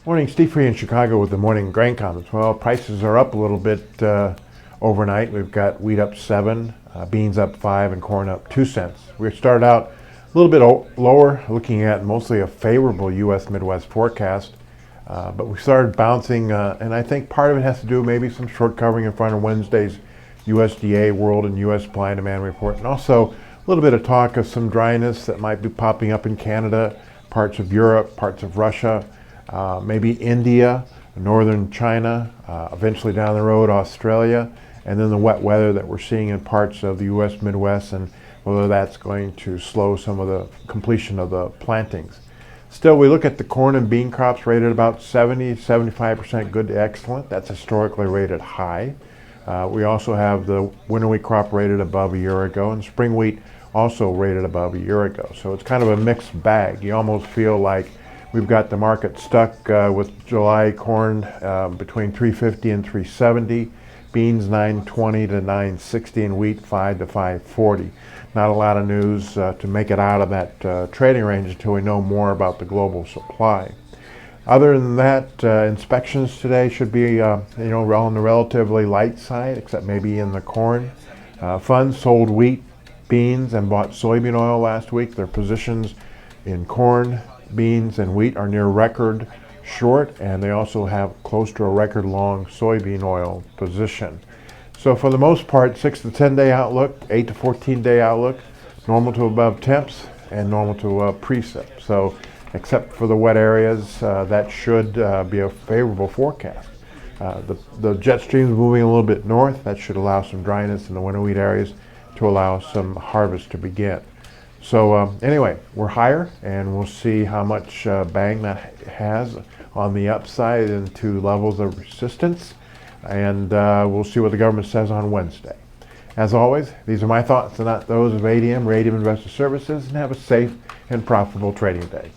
Morning, Steve Free in Chicago with the morning grain comments. Well, prices are up a little bit overnight. We've got wheat up 7, beans up 5, and corn up 2 cents. We started out a little bit lower, looking at mostly a favorable U.S. Midwest forecast, but we started bouncing, and I think part of it has to do maybe some short covering in front of Wednesday's USDA World and U.S. Supply and Demand report, and also a little bit of talk of some dryness that might be popping up in Canada, parts of Europe, parts of Russia. Maybe India, northern China, eventually down the road Australia, and then the wet weather that we're seeing in parts of the U.S. Midwest, and whether that's going to slow some of the completion of the plantings. Still, we look at the corn and bean crops rated about 70-75% good to excellent. That's historically rated high. We also have the winter wheat crop rated above a year ago, and spring wheat also rated above a year ago. So it's kind of a mixed bag. You almost feel like we've got the market stuck with July corn between $350 and $370, beans $920 to $960, and wheat $5 to $540. Not a lot of news to make it out of that trading range until we know more about the global supply. Other than that, inspections today should be on the relatively light side, except maybe in the corn. Funds sold wheat, beans, and bought soybean oil last week. Their positions in corn, beans, and wheat are near record short, and they also have close to a record long soybean oil position. So for the most part, 6 to 10 day outlook, 8 to 14 day outlook, normal to above temps, and normal to precip. So except for the wet areas, that should be a favorable forecast. The jet stream is moving a little bit north. That should allow some dryness in the winter wheat areas to allow some harvest to begin. So anyway, we're higher, and we'll see how much bang that has on the upside into levels of resistance, and we'll see what the government says on Wednesday. As always, these are my thoughts and not those of ADM Investor Services, and have a safe and profitable trading day.